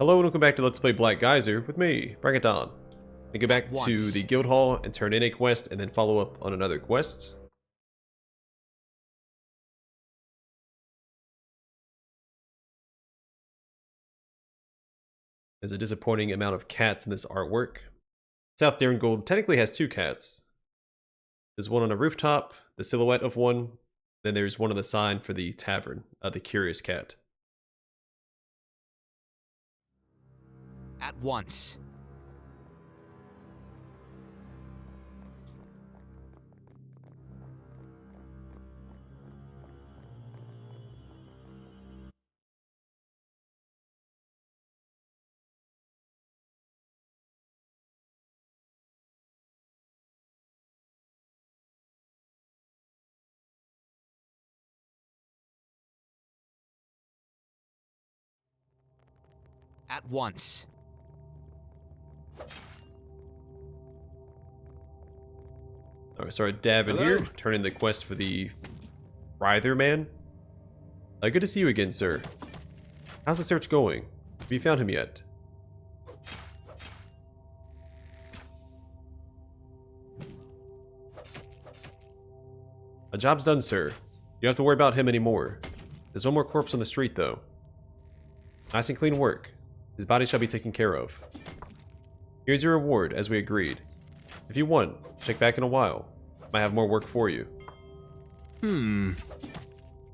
Hello and welcome back to Let's Play Black Geyser with me, Bring It On. We go back to the guild hall and turn in a quest and then follow up on another quest. There's a disappointing amount of cats in this artwork. South Gold technically has two cats. There's one on a rooftop, the silhouette of one, then there's one on the sign for the tavern, the curious cat. At once. At once. Alright, sorry, Davin here, turning the quest for the Writher Man. Good to see you again, sir. How's the search going? Have you found him yet? A job's done, sir. You don't have to worry about him anymore. There's one more corpse on the street, though. Nice and clean work. His body shall be taken care of. Here's your reward, as we agreed. If you want, check back in a while. Might have more work for you. Good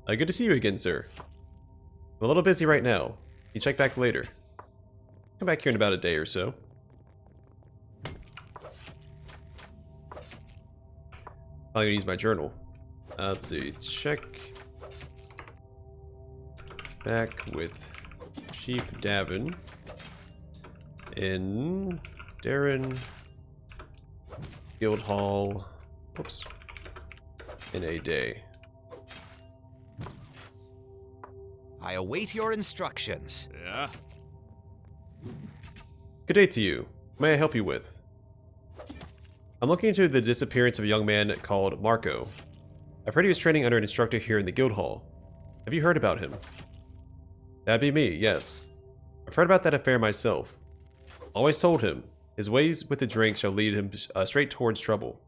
to see you again, sir. I'm a little busy right now. You check back later. Come back here in about a day or so. I'm gonna use my journal. Let's see. Check back with Chief Davin in Darren Guild Hall. Whoops. In a day. I await your instructions. Yeah? Good day to you. What may I help you with? I'm looking into the disappearance of a young man called Marco. I've heard he was training under an instructor here in the guild hall. Have you heard about him? That'd be me, yes. I've heard about that affair myself. Always told him, his ways with the drink shall lead him straight towards trouble.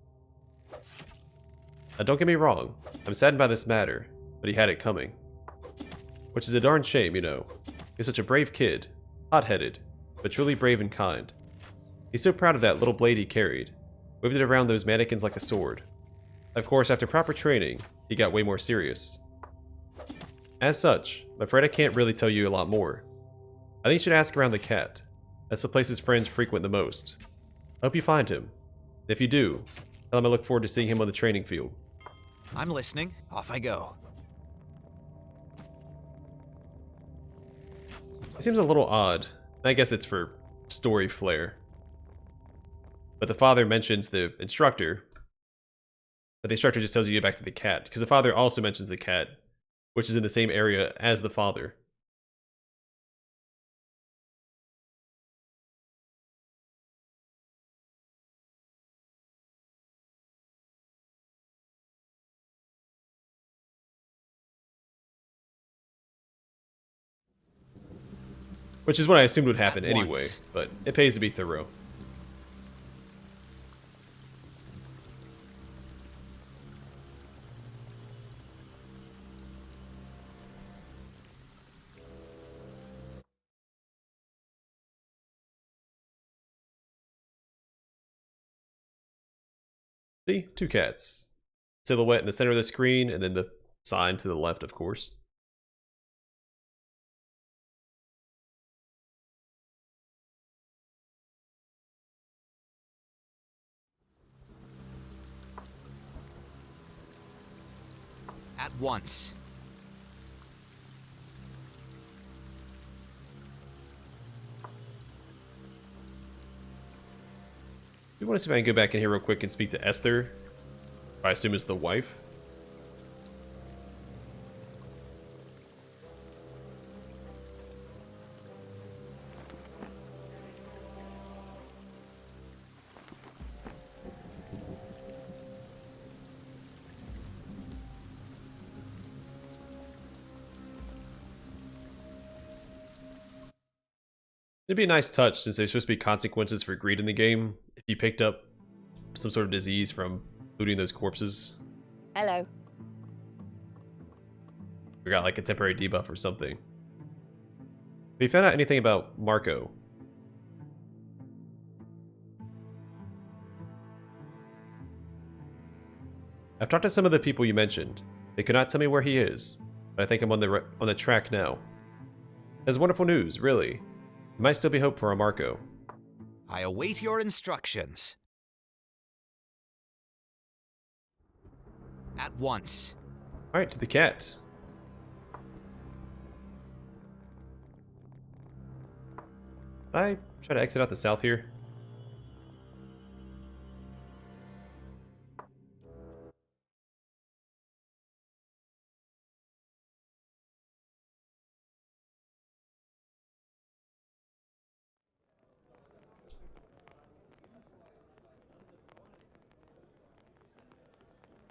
Don't get me wrong, I'm saddened by this matter, but he had it coming. Which is a darn shame, you know. He's such a brave kid, hot-headed, but truly brave and kind. He's so proud of that little blade he carried, waved it around those mannequins like a sword. Of course, after proper training, he got way more serious. As such, I'm afraid I can't really tell you a lot more. I think you should ask around the cat. That's the place his friends frequent the most. I hope you find him. And if you do, tell him I look forward to seeing him on the training field. I'm listening. Off I go. It seems a little odd. I guess it's for story flair. But the father mentions the instructor. But the instructor just tells you to get back to the cat. Because the father also mentions the cat, which is in the same area as the father. Which is what I assumed would happen anyway, but it pays to be thorough. See? Two cats. Silhouette in the center of the screen, and then the sign to the left, of course. At once. You want to see if I can go back in here real quick and speak to Esther? I assume it's the wife. It'd be a nice touch since there's supposed to be consequences for greed in the game if you picked up some sort of disease from looting those corpses. Hello. We got like a temporary debuff or something. Have you found out anything about Marco? I've talked to some of the people you mentioned. They could not tell me where he is, but I think I'm on the track now. That's wonderful news, really. There might still be hope for our Marco. I await your instructions. At once. Alright, to the cat. Did I try to exit out the south here?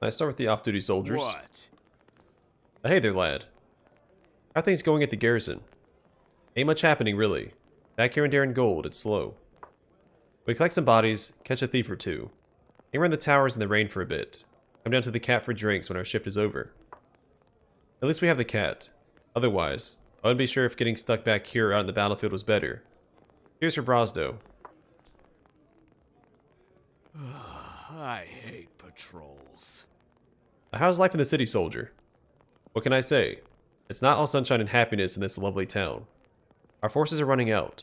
I start with the off-duty soldiers. What? Hey there, lad. How are things going at the garrison? Ain't much happening, really. Back here in Darren Gold, it's slow. We collect some bodies, catch a thief or two. Hang around the towers in the rain for a bit. Come down to the cat for drinks when our shift is over. At least we have the cat. Otherwise, I wouldn't be sure if getting stuck back here out in the battlefield was better. Here's for Brosdo. I hate patrols. How's life in the city, soldier? What can I say? It's not all sunshine and happiness in this lovely town. Our forces are running out.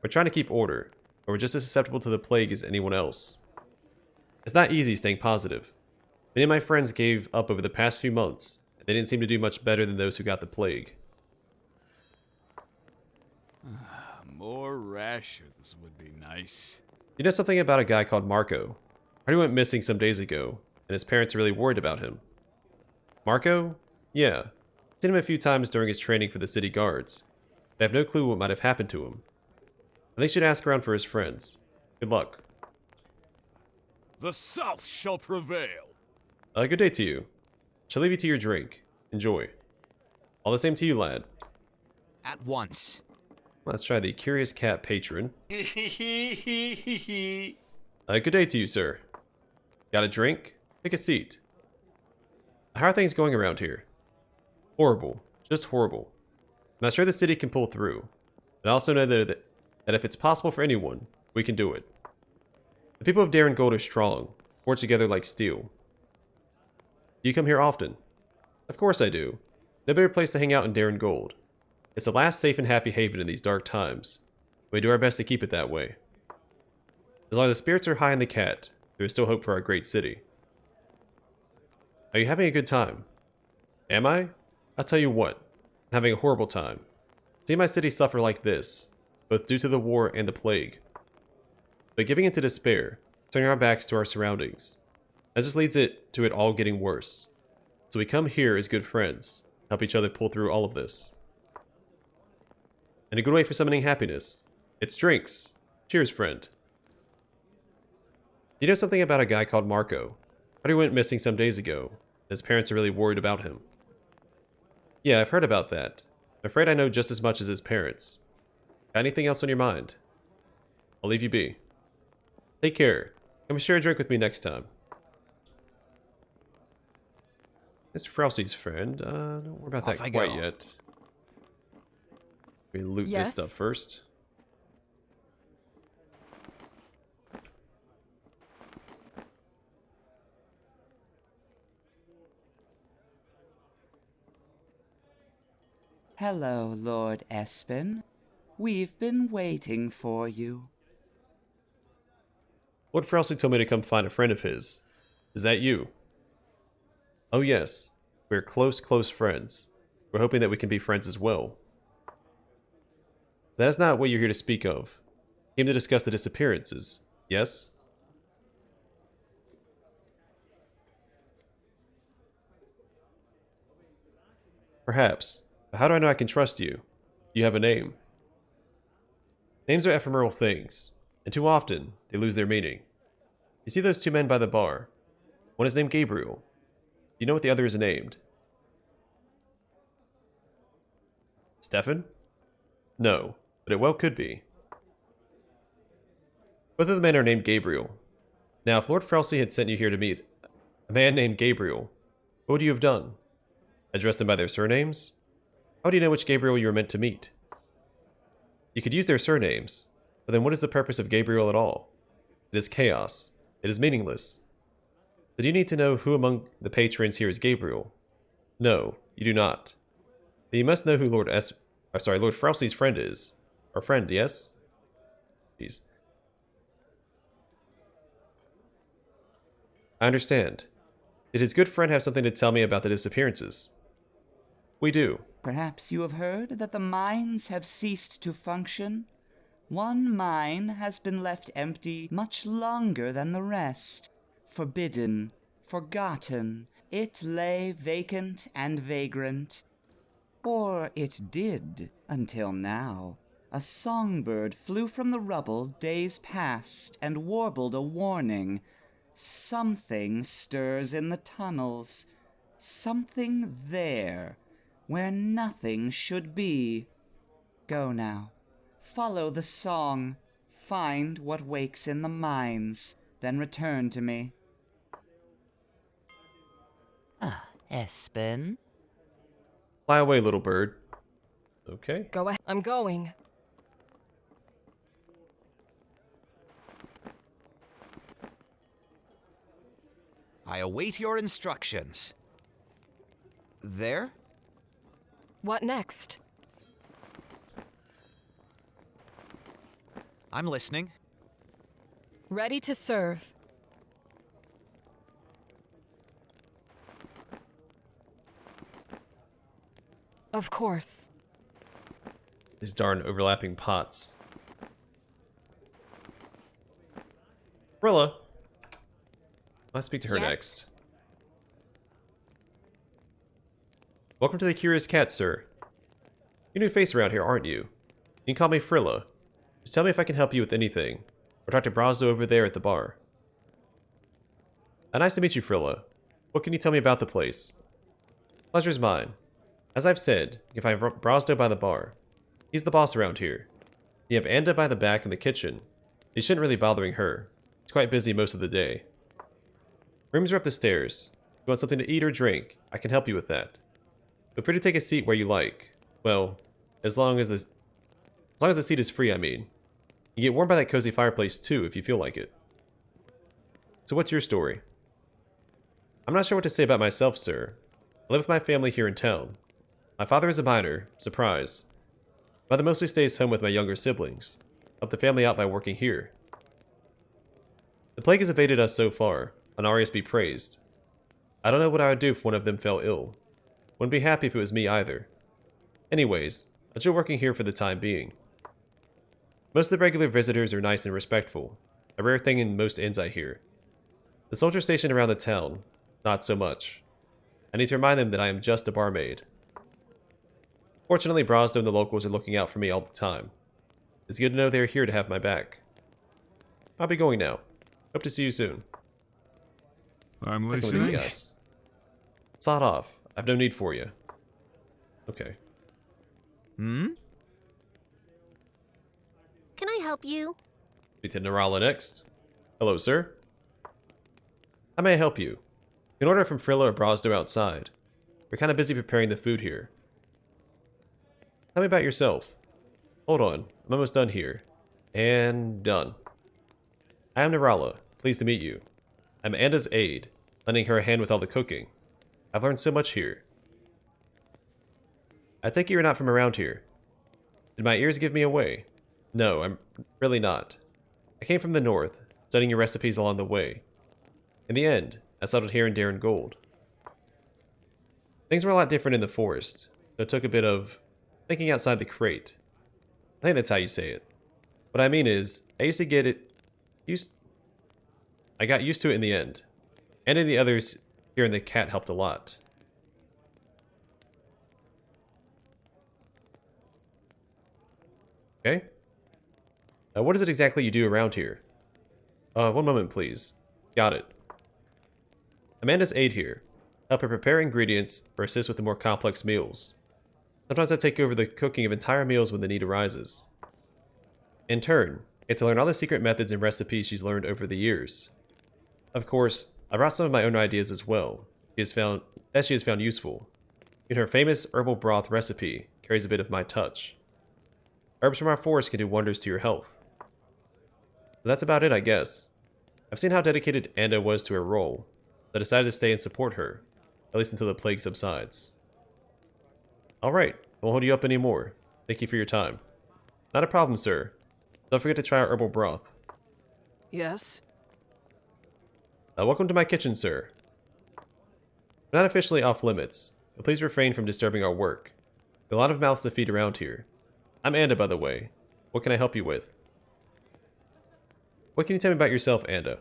We're trying to keep order, but we're just as susceptible to the plague as anyone else. It's not easy staying positive. Many of my friends gave up over the past few months, and they didn't seem to do much better than those who got the plague. More rations would be nice. You know something about a guy called Marco? He went missing some days ago, and his parents are really worried about him. Marco? Yeah. I've seen him a few times during his training for the city guards, but I have no clue what might have happened to him. I think you should ask around for his friends. Good luck. The South shall prevail. Good day to you. Shall leave you to your drink. Enjoy. All the same to you, lad. At once. Let's try the Curious Cat Patron. Good day to you, sir. Got a drink? Take a seat. How are things going around here? Horrible. Just horrible. I'm not sure the city can pull through, but I also know that if it's possible for anyone, we can do it. The people of Darren Gold are strong, forged together like steel. Do you come here often? Of course I do. No better place to hang out in Darren Gold. It's the last safe and happy haven in these dark times. We do our best to keep it that way. As long as the spirits are high in the cat, there is still hope for our great city. Are you having a good time? Am I? I'll tell you what. I'm having a horrible time. Seeing my city suffer like this, both due to the war and the plague. But giving into despair, turning our backs to our surroundings, that just leads to it all getting worse. So we come here as good friends, help each other pull through all of this. And a good way for summoning happiness. It's drinks. Cheers, friend. You know something about a guy called Marco? He went missing some days ago. His parents are really worried about him. Yeah, I've heard about that. I'm afraid I know just as much as his parents. Got anything else on your mind? I'll leave you be. Take care. Come share a drink with me next time. It's Frelsi's friend. Don't worry about that Off I quite go. yet. We loot Yes? this stuff first. Hello, Lord Espen. We've been waiting for you. Lord Frelsi told me to come find a friend of his. Is that you? Oh yes, we're close friends. We're hoping that we can be friends as well. That is not what you're here to speak of. You came to discuss the disappearances, yes? Perhaps, but how do I know I can trust you? You have a name. Names are ephemeral things, and too often, they lose their meaning. You see those two men by the bar? One is named Gabriel. Do you know what the other is named? Stefan? No, but it well could be. Both of the men are named Gabriel. Now, if Lord Frelsi had sent you here to meet a man named Gabriel, what would you have done? Addressed them by their surnames? How do you know which Gabriel you were meant to meet? You could use their surnames, but then what is the purpose of Gabriel at all? It is chaos. It is meaningless. So do you need to know who among the patrons here is Gabriel? No, you do not. But you must know who Lord Frelsi's friend is. Our friend, yes? Jeez. I understand. Did his good friend have something to tell me about the disappearances? We do. Perhaps you have heard that the mines have ceased to function? One mine has been left empty much longer than the rest. Forbidden, forgotten, it lay vacant and vagrant. Or it did, until now. A songbird flew from the rubble days past and warbled a warning. Something stirs in the tunnels. Something there, where nothing should be. Go now. Follow the song. Find what wakes in the mines. Then return to me. Ah, Espen. Fly away, little bird. Okay. Go ahead. I'm going. I await your instructions. There? What next? I'm listening. Ready to serve. Of course. These darn overlapping pots. Rilla. I'll speak to her Yes? next. Welcome to the Curious Cat, sir. You're a new face around here, aren't you? You can call me Frilla. Just tell me if I can help you with anything. Or talk to Brosdo over there at the bar. Nice to meet you, Frilla. What can you tell me about the place? Pleasure's mine. As I've said, you can find Brosdo by the bar. He's the boss around here. You have Anda by the back in the kitchen. You shouldn't really bothering her. She's quite busy most of the day. Rooms are up the stairs. If you want something to eat or drink, I can help you with that. Feel free to take a seat where you like. Well, as long as the seat is free, I mean. You get warm by that cozy fireplace too, if you feel like it. So what's your story? I'm not sure what to say about myself, sir. I live with my family here in town. My father is a miner, surprise. Mother mostly stays home with my younger siblings. Help the family out by working here. The plague has evaded us so far, and Arius be praised. I don't know what I would do if one of them fell ill. Wouldn't be happy if it was me either. Anyways, I enjoy working here for the time being. Most of the regular visitors are nice and respectful, a rare thing in most inns I hear. The soldiers stationed around the town, not so much. I need to remind them that I am just a barmaid. Fortunately, Brosdo and the locals are looking out for me all the time. It's good to know they are here to have my back. I'll be going now. Hope to see you soon. I'm These listening. guys. Sod off. I've no need for you. Okay. Hmm? Can I help you? Speak to Narala next. Hello, sir. How may I help you? You can order from Frilla or Brosdo outside. We're kind of busy preparing the food here. Tell me about yourself. Hold on. I'm almost done here. And done. I am Narala. Pleased to meet you. I'm Anda's aide, lending her a hand with all the cooking. I've learned so much here. I take it you're not from around here. Did my ears give me away? No, I'm really not. I came from the north, studying your recipes along the way. In the end, I settled here in Darren Gold. Things were a lot different in the forest, so it took a bit of thinking outside the crate. I think that's how you say it. What I mean is, I used to get it... I got used to it in the end. And in the others here in the cat helped a lot. Okay. What is it exactly you do around here? One moment, please. Got it. Amanda's aide here. Help her prepare ingredients or assist with the more complex meals. Sometimes I take over the cooking of entire meals when the need arises. In turn, get to learn all the secret methods and recipes she's learned over the years. Of course, I brought some of my own ideas as well, she has found useful. In her famous herbal broth recipe carries a bit of my touch. Herbs from our forest can do wonders to your health. So that's about it, I guess. I've seen how dedicated Anda was to her role, so I decided to stay and support her, at least until the plague subsides. Alright, I won't hold you up anymore. Thank you for your time. Not a problem, sir. Don't forget to try our herbal broth. Yes? Welcome to my kitchen, sir. We're not officially off limits, but please refrain from disturbing our work. There are a lot of mouths to feed around here. I'm Anda, by the way. What can I help you with? What can you tell me about yourself, Anda?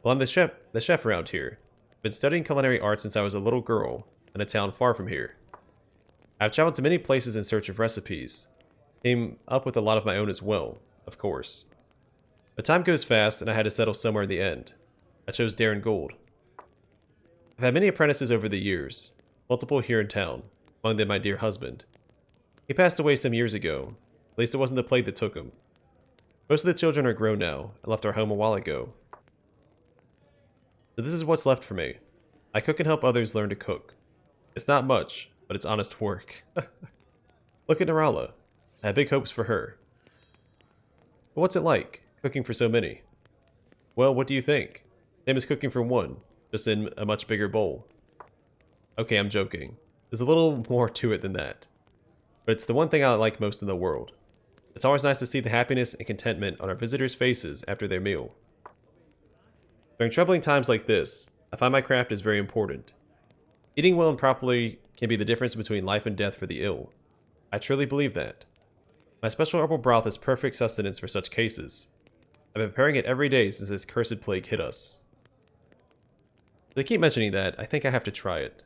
Well, I'm the chef around here. I've been studying culinary arts since I was a little girl, in a town far from here. I've traveled to many places in search of recipes. Came up with a lot of my own as well, of course. But time goes fast, and I had to settle somewhere in the end. I chose Darren Gold. I've had many apprentices over the years, multiple here in town, among them my dear husband. He passed away some years ago, at least it wasn't the plague that took him. Most of the children are grown now, and left our home a while ago. So this is what's left for me. I cook and help others learn to cook. It's not much, but it's honest work. Look at Narala. I have big hopes for her. But what's it like, cooking for so many? Well, what do you think? Same as cooking for one, just in a much bigger bowl. Okay, I'm joking. There's a little more to it than that. But it's the one thing I like most in the world. It's always nice to see the happiness and contentment on our visitors' faces after their meal. During troubling times like this, I find my craft is very important. Eating well and properly can be the difference between life and death for the ill. I truly believe that. My special herbal broth is perfect sustenance for such cases. I've been preparing it every day since this cursed plague hit us. They keep mentioning that, I think I have to try it.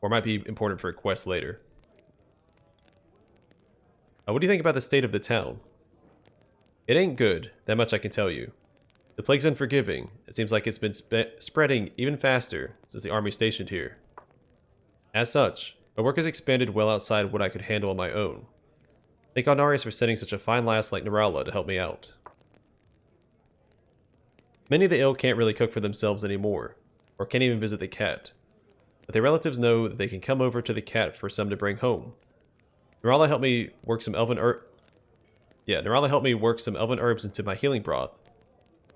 Or it might be important for a quest later. What do you think about the state of the town? It ain't good, that much I can tell you. The plague's unforgiving. It seems like it's been spreading even faster since the army stationed here. As such, my work has expanded well outside what I could handle on my own. Thank Alnarius for sending such a fine lass like Narala to help me out. Many of the ill can't really cook for themselves anymore, or can't even visit the cat. But their relatives know that they can come over to the cat for some to bring home. Narala helped me work some elven herbs into my healing broth.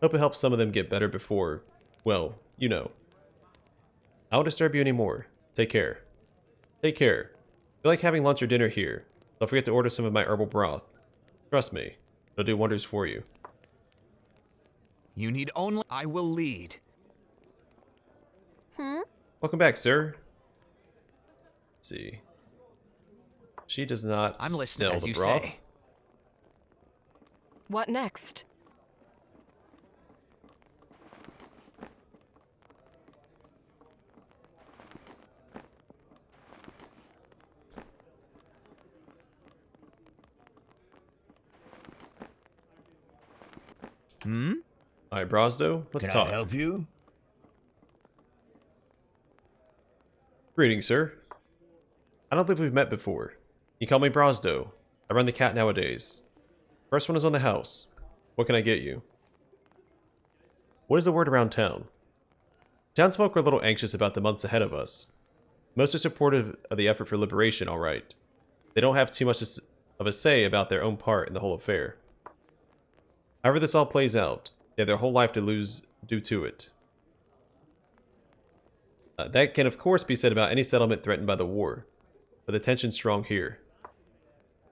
Hope it helps some of them get better before, well, you know. I won't disturb you anymore. Take care. Take care. If you like having lunch or dinner here, don't forget to order some of my herbal broth. Trust me, it'll do wonders for you. You need only... I will lead. Welcome back, sir. Let's see. She does not I'm listening, sell as the you broth. say. What next? Alright, Brosdo, let's talk. Can I help you? Greetings, sir. I don't believe we've met before. You call me Brosdo. I run the cat nowadays. First one is on the house. What can I get you? What is the word around town? Townsfolk are a little anxious about the months ahead of us. Most are supportive of the effort for liberation, alright. They don't have too much of a say about their own part in the whole affair. However this all plays out, they have their whole life to lose due to it. That can of course be said about any settlement threatened by the war, but the tension's strong here.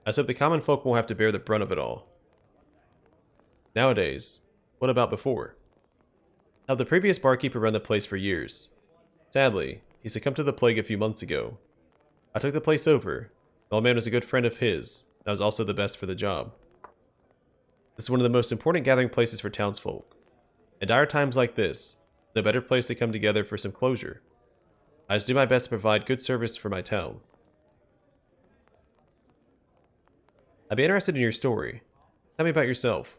I just hope the common folk won't have to bear the brunt of it all. Nowadays, what about before? Now, the previous barkeeper ran the place for years. Sadly, he succumbed to the plague a few months ago. I took the place over. The old man was a good friend of his, and I was also the best for the job. This is one of the most important gathering places for townsfolk. In dire times like this, no better place to come together for some closure. I just do my best to provide good service for my town. I'd be interested in your story. Tell me about yourself.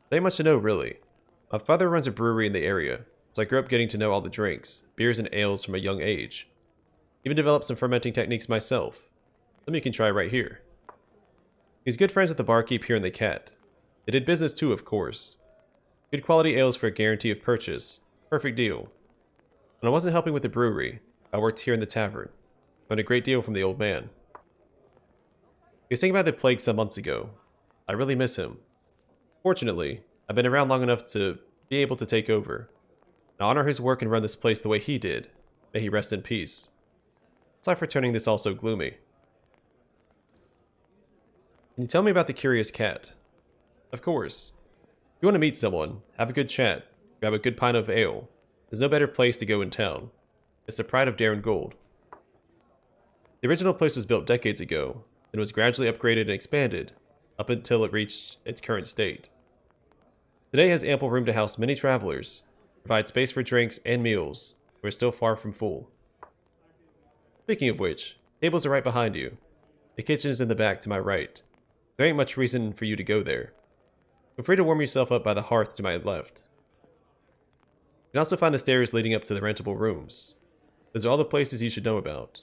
There ain't much to know, really. My father runs a brewery in the area, so I grew up getting to know all the drinks, beers and ales from a young age. Even developed some fermenting techniques myself. Some you can try right here. He's good friends with the barkeep here in the cat. They did business too, of course. Good quality ales for a guarantee of purchase. Perfect deal. When I wasn't helping with the brewery, I worked here in the tavern. Learned a great deal from the old man. He was thinking about the plague some months ago. I really miss him. Fortunately, I've been around long enough to be able to take over. I honor his work and run this place the way he did. May he rest in peace. Sorry for turning this all so gloomy. Can you tell me about the curious cat? Of course. If you want to meet someone, have a good chat, grab a good pint of ale. There's no better place to go in town. It's the pride of Darren Gold. The original place was built decades ago, and was gradually upgraded and expanded, up until it reached its current state. Today has ample room to house many travelers, provide space for drinks and meals. We're still far from full. Speaking of which, tables are right behind you. The kitchen is in the back to my right. There ain't much reason for you to go there. Feel free to warm yourself up by the hearth to my left. You can also find the stairs leading up to the rentable rooms. Those are all the places you should know about.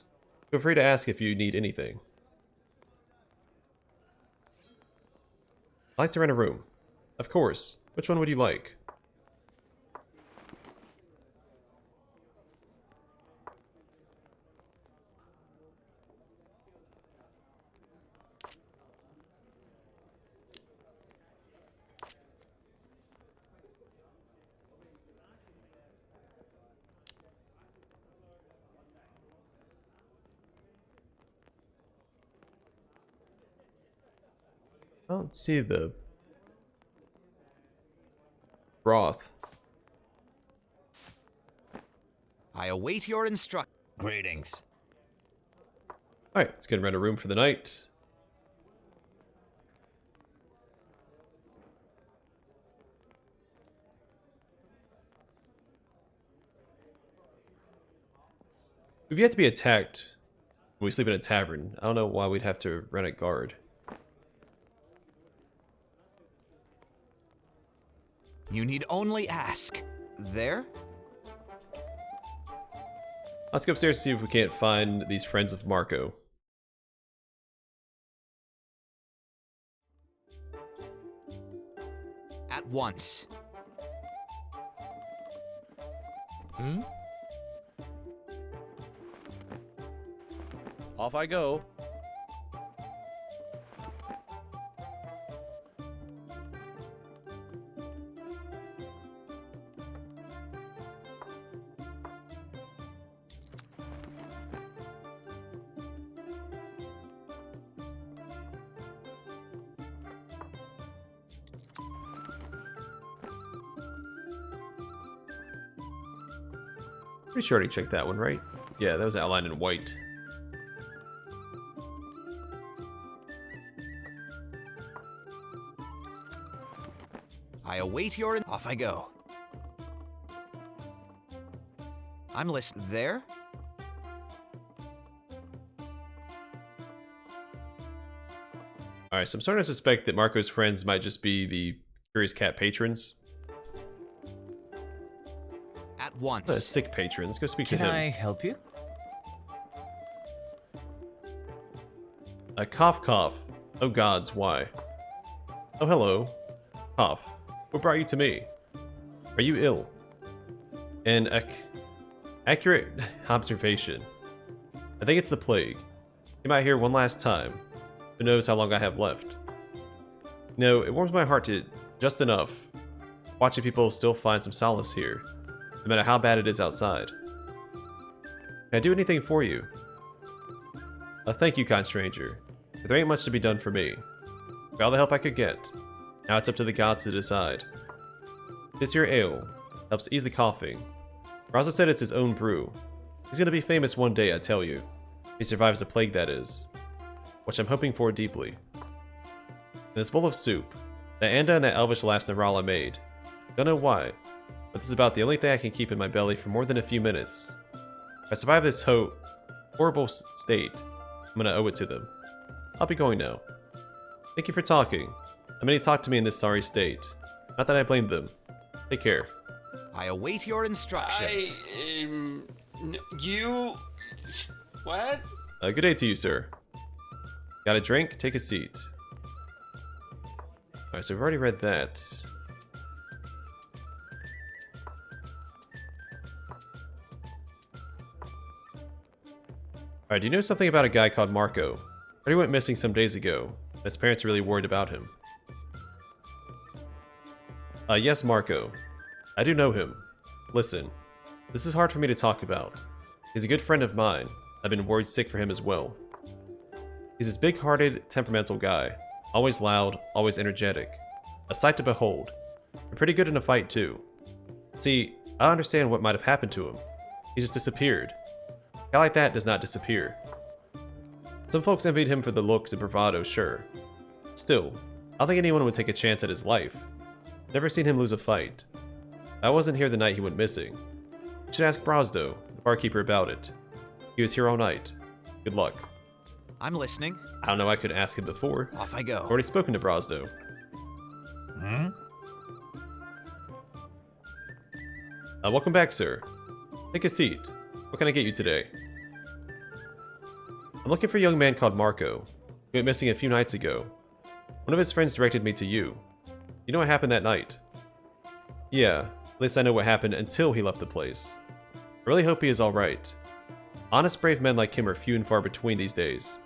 Feel free to ask if you need anything. I'd like to rent a room. Of course. Which one would you like? I don't see the broth. I await your Greetings. Alright, let's go and rent a room for the night. We've yet to be attacked when we sleep in a tavern. I don't know why we'd have to rent a guard. You need only ask. There? Let's go upstairs and see if we can't find these friends of Marco. At once. Off I go. Pretty sure I already checked that one, right? Yeah, that was outlined in white. I await your off I go. I'm listening. There? Alright, so I'm starting to suspect that Marco's friends might just be the Curious Cat patrons. At once. A sick patron. Let's go speak to Can him. I help you? A cough cough. Oh gods, why? Oh hello. Cough. What brought you to me? Are you ill? An accurate observation. I think it's the plague. Came out here one last time. Who knows how long I have left? No, it warms my heart to just enough. Watching people still find some solace here, no matter how bad it is outside. Can I do anything for you? Thank you, kind stranger. But there ain't much to be done for me. Got all the help I could get. Now it's up to the gods to decide. This here ale helps ease the coughing. Raza said it's his own brew. He's gonna be famous one day, I tell you. He survives the plague, that is. Which I'm hoping for deeply. And this bowl of soup, that Anda and that elvish lass Narala made. Don't know why, but this is about the only thing I can keep in my belly for more than a few minutes. If I survive this horrible state, I'm gonna owe it to them. I'll be going now. Thank you for talking. How many talked to me in this sorry state? Not that I blame them. Take care. I await your instructions. You... What? Good day to you, sir. Got a drink? Take a seat. Alright, so we've already read that. Alright, do you know something about a guy called Marco? He went missing some days ago. His parents are really worried about him. Yes, Marco. I do know him. Listen, this is hard for me to talk about. He's a good friend of mine. I've been worried sick for him as well. He's this big-hearted, temperamental guy. Always loud, always energetic. A sight to behold. And pretty good in a fight, too. See, I don't understand what might have happened to him. He just disappeared. A guy like that does not disappear. Some folks envied him for the looks and bravado, sure. Still, I don't think anyone would take a chance at his life. Never seen him lose a fight. I wasn't here the night he went missing. You should ask Brosdo, the barkeeper, about it. He was here all night. Good luck. I'm listening. I don't know, I could ask him before. Off I go. I've already spoken to Brosdo. Welcome back, sir. Take a seat. What can I get you today? I'm looking for a young man called Marco. He went missing a few nights ago. One of his friends directed me to you. You know what happened that night? Yeah, at least I know what happened until he left the place. I really hope he is alright. Honest, brave men like him are few and far between these days.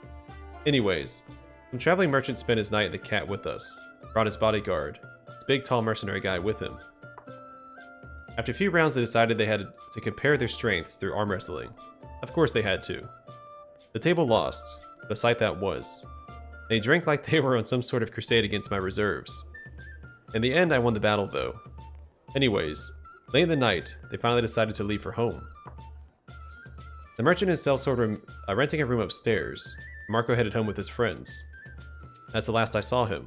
Anyways, some traveling merchant spent his night in the cat with us. Brought his bodyguard, this big tall mercenary guy with him. After a few rounds they decided they had to compare their strengths through arm wrestling. Of course they had to. The table lost, the sight that was. They drank like they were on some sort of crusade against my reserves. In the end I won the battle though. Anyways, late in the night, they finally decided to leave for home. The merchant and his sellsword were renting a room upstairs. Marco headed home with his friends. That's the last I saw him.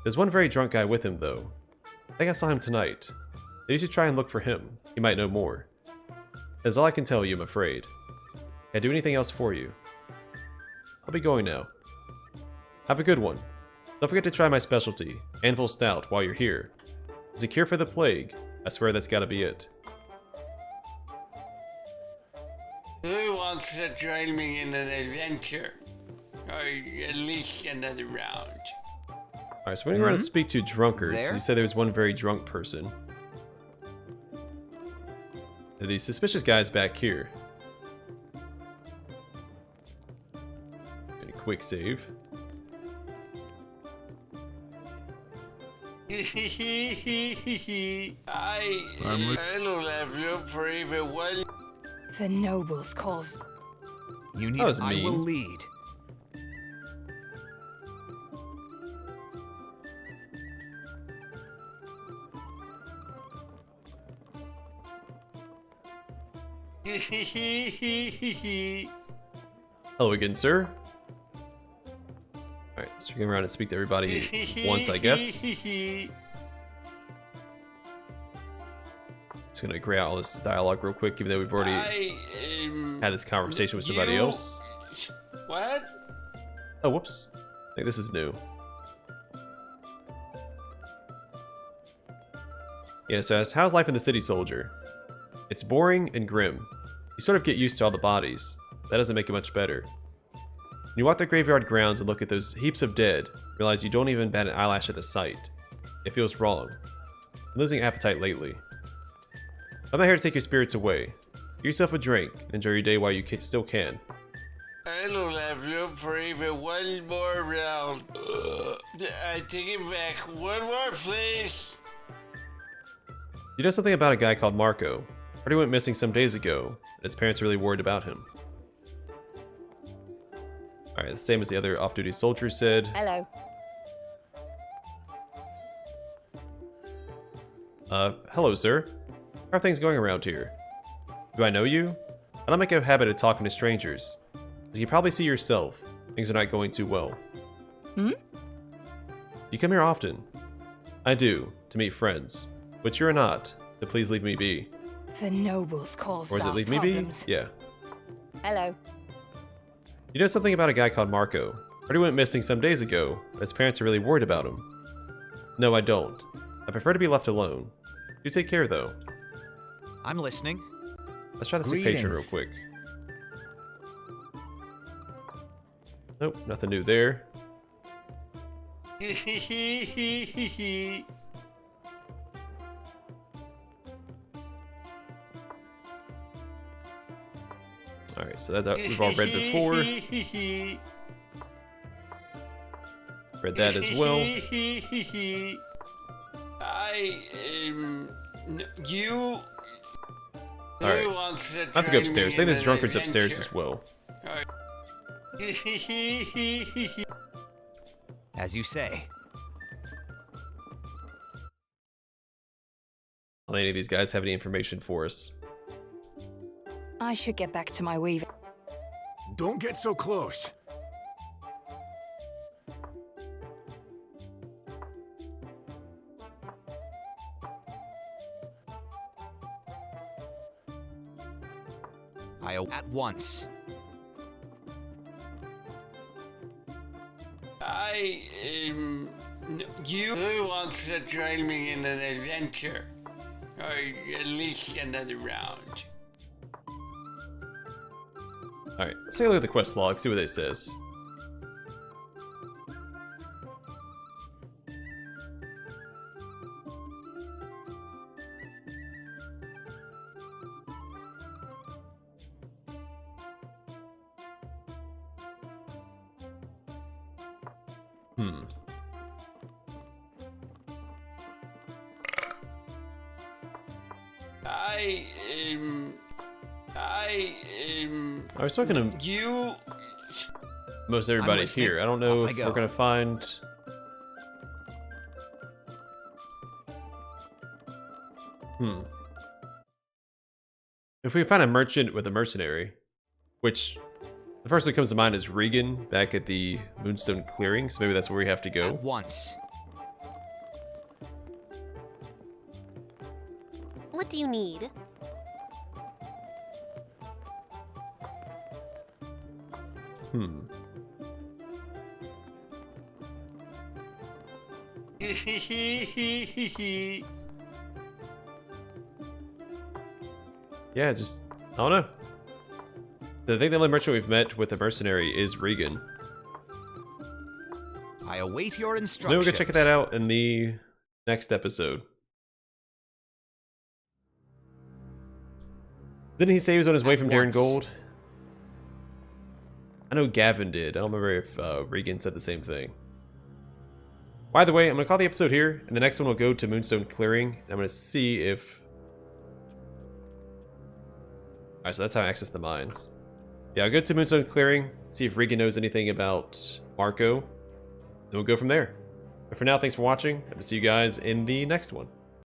There's one very drunk guy with him though. I think I saw him tonight. Maybe you should try and look for him. He might know more. That's all I can tell you, I'm afraid. Can I do anything else for you? I'll be going now. Have a good one. Don't forget to try my specialty, Anvil Stout, while you're here. It's a cure for the plague. I swear that's gotta be it. Who wants to join me in an adventure? Or at least another round? Alright, so we're gonna go around and speak to drunkards. There? You said there was one very drunk person. There are these suspicious guys back here. A quick save. I don't have room for even one. The nobles calls. You need. That was I mean. will lead. Hello again, sir. Alright, so we're going around and speak to everybody once, I guess. Just gonna grab all this dialogue real quick, even though we've already had this conversation with somebody else. What? Oh, whoops. I think this is new. Yeah, so how's life in the city, soldier? It's boring and grim. You sort of get used to all the bodies. That doesn't make it much better. When you walk the graveyard grounds and look at those heaps of dead, realize you don't even bat an eyelash at the sight. It feels wrong. I'm losing appetite lately. I'm not here to take your spirits away. Get yourself a drink and enjoy your day while you still can. I don't have room for even one more round. I take it back. One more, please. You know something about a guy called Marco. He went missing some days ago, and his parents are really worried about him. Alright, the same as the other off-duty soldier said. Hello. Hello, sir. How are things going around here? Do I know you? I don't make a habit of talking to strangers. As you probably see yourself, things are not going too well. You come here often. I do, to meet friends. But you're not, so please leave me be. The nobles calls. Or is it leave me be? Yeah. Hello. You know something about a guy called Marco. He went missing some days ago, but his parents are really worried about him. No, I don't. I prefer to be left alone. You take care, though. I'm listening. Let's try the sick patron real quick. Nope, nothing new there. Alright, so that's we've all read before. Read that as well. You. Alright. I have to go upstairs. I think there's drunkards upstairs as well. As you say. Will any of these guys have any information for us? I should get back to my weaving. Don't get so close. At once. You. Who wants to join me in an adventure? Or at least another round? Alright, let's take a look at the quest log, see what it says. I was talking to you. Most everybody's listening. here. I don't know Off I if go. we're gonna find. If we find a merchant with a mercenary, which the first that comes to mind is Regan back at the Moonstone Clearing, so maybe that's where we have to go. At once. What do you need? Yeah, just I don't know. I think the only merchant we've met with a mercenary is Regan. I await your Maybe instructions. we'll go check that out in the next episode. Didn't he say he was on his way from Darren once. Gold? I know Gavin did. I don't remember if Regan said the same thing. By the way, I'm going to call the episode here, and the next one will go to Moonstone Clearing. And I'm going to see if... Alright, so that's how I access the mines. Yeah, I'll go to Moonstone Clearing, see if Regan knows anything about Marco. Then we'll go from there. But for now, thanks for watching. I will see you guys in the next one.